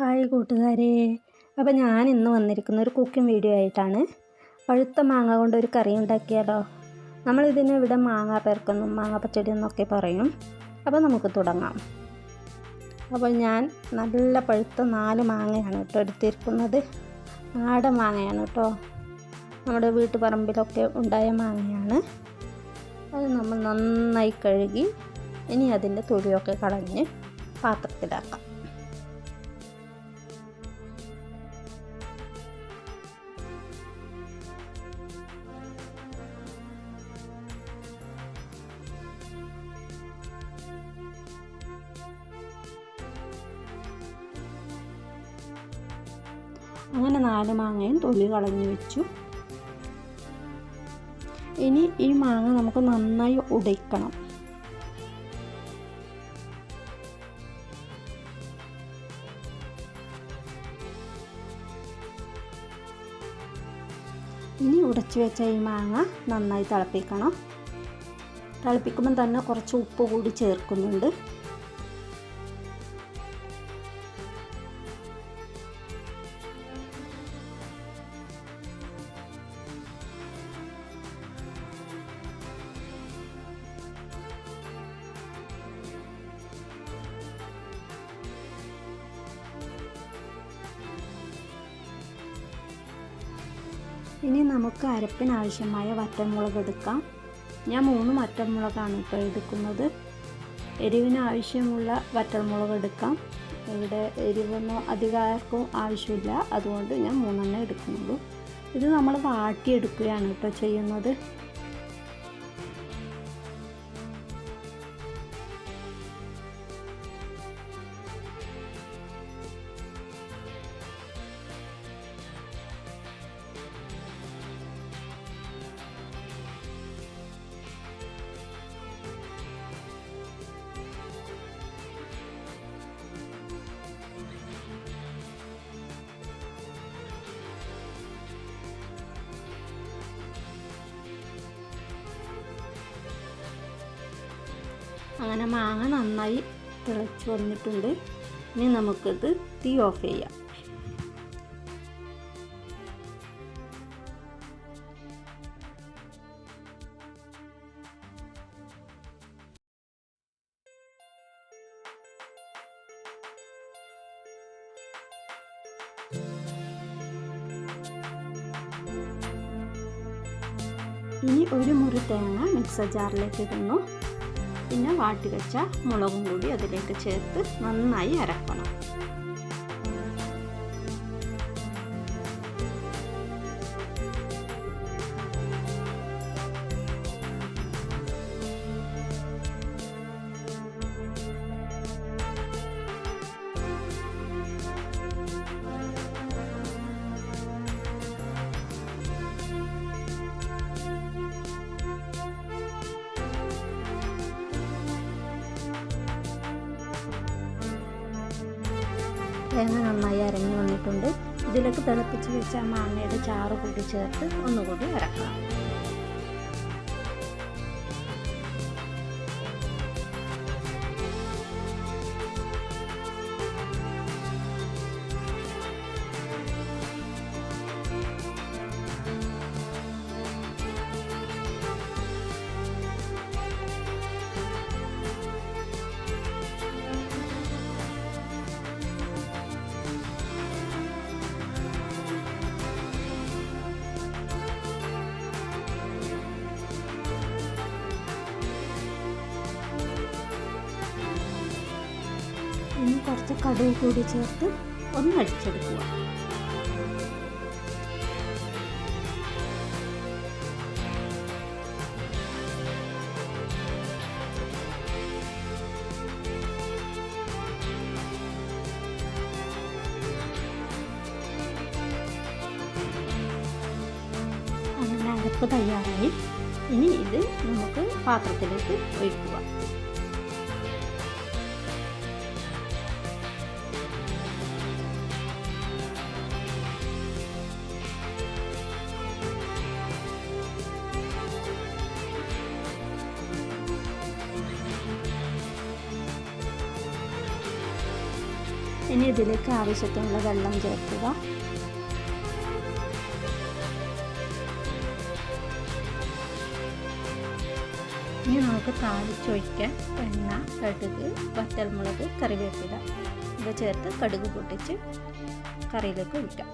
Hi കൂട്ടുകാരെ. അപ്പോൾ ഞാൻ ഇന്ന് വന്നിരിക്കുന്ന ഒരു കുക്കിംഗ് വീഡിയോ ആയിട്ടാണ്. പഴുത്ത മാങ്ങ കൊണ്ട് ഒരു കറി ഉണ്ടാക്കിയാലോ. നമ്മളിതിന് ഇവിടെ മാങ്ങ പേർക്കൊന്നും മാങ്ങ പച്ചടി എന്നൊക്കെ പറയും. അപ്പോൾ നമുക്ക് തുടങ്ങാം. അപ്പോൾ ഞാൻ നല്ല പഴുത്ത 4 മാങ്ങയാണ് കേട്ടോ എടുത്തിരിക്കുന്നത്. നാടൻ മാങ്ങയാണ് കേട്ടോ. നമ്മുടെ വീട്ടുപറമ്പിലൊക്കെ ഉണ്ടായ മാങ്ങയാണ്. അത് നമ്മൾ നന്നായി കഴുകി ഇനി അതിൻ്റെ തൊലിയൊക്കെ കളഞ്ഞ് പാത്രത്തിലാക്കാം. അങ്ങനെ 4 മാങ്ങയും തൊലി കളഞ്ഞു വെച്ചു. ഇനി ഈ മാങ്ങ നമുക്ക് നന്നായി ഉടയ്ക്കണം. ഇനി ഉടച്ചു വെച്ച ഈ മാങ്ങ നന്നായി തിളപ്പിക്കണം. തിളപ്പിക്കുമ്പോൾ തന്നെ കുറച്ച് ഉപ്പ് കൂടി ചേർക്കുന്നുണ്ട്. ഇനി നമുക്ക് അരപ്പിനാവശ്യമായ വറ്റൽമുളക് എടുക്കാം. ഞാൻ 3 വറ്റൽമുളകാണ് ഇപ്പോൾ എടുക്കുന്നത്. എരിവിന് ആവശ്യമുള്ള വറ്റൽമുളക് എടുക്കാം. ഇവിടെ എരിവൊന്നും അധികം ആവശ്യമില്ല, അതുകൊണ്ട് ഞാൻ 3 എടുക്കുന്നുള്ളൂ. ഇത് നമ്മൾ വാട്ടിയെടുക്കുകയാണ് കേട്ടോ ചെയ്യുന്നത്. അങ്ങനെ മാങ്ങ നന്നായി തിളച്ച് വന്നിട്ടുണ്ട്. ഇനി നമുക്കിത് തീ ഓഫ് ചെയ്യാം. ഇനി ഒരു മുറി തേങ്ങ മിക്സർ ജാറിലേക്ക് ഇടുന്നു. പിന്നെ വാട്ടി വെച്ച മുളകും കൂടി അതിലേക്ക് ചേർത്ത് നന്നായി അരക്കണം. തേങ്ങ നന്നായി അരഞ്ഞു വന്നിട്ടുണ്ട്. ഇതിലേക്ക് തിളപ്പിച്ച് വെച്ച മാങ്ങയുടെ ചാറ് കൂടി ചേർത്ത് ഒന്നുകൂടി അരക്കണം. ഇനി കുറച്ച് കടുക് കൂടി ചേർത്ത് ഒന്ന് അടിച്ചെടുക്കുക. അങ്ങനെ അരപ്പ് തയ്യാറായി. ഇനി ഇത് നമുക്ക് പാത്രത്തിലേക്ക് ഒഴിക്കുക. ഇനി ഇതിലേക്ക് ആവശ്യത്തിനുള്ള വെള്ളം ചേർക്കുക. ഇനി നമുക്ക് താളിച്ചൊഴിക്കാൻ എണ്ണ, കടുക്, വറ്റൽമുളക്, കറിവേപ്പില ഇവ ചേർത്ത് കടുക് പൊട്ടിച്ച് കറിയിലേക്ക് ഒഴിക്കാം.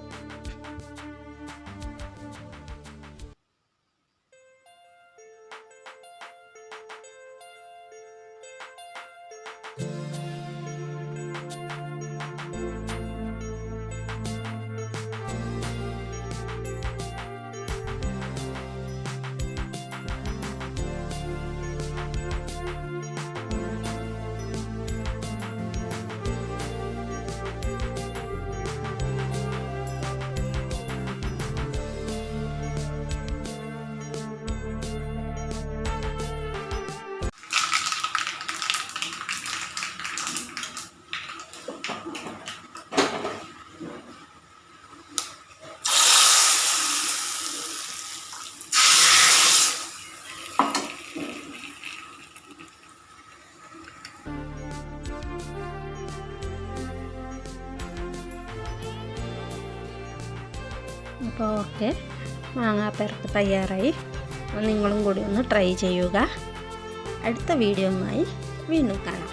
അപ്പോൾ ഓക്കെ, മാങ്ങാപ്പരത്ത് തയ്യാറായി. നിങ്ങളും കൂടി ഒന്ന് ട്രൈ ചെയ്യുക. അടുത്ത വീഡിയോയുമായി വീണ്ടും കാണാം.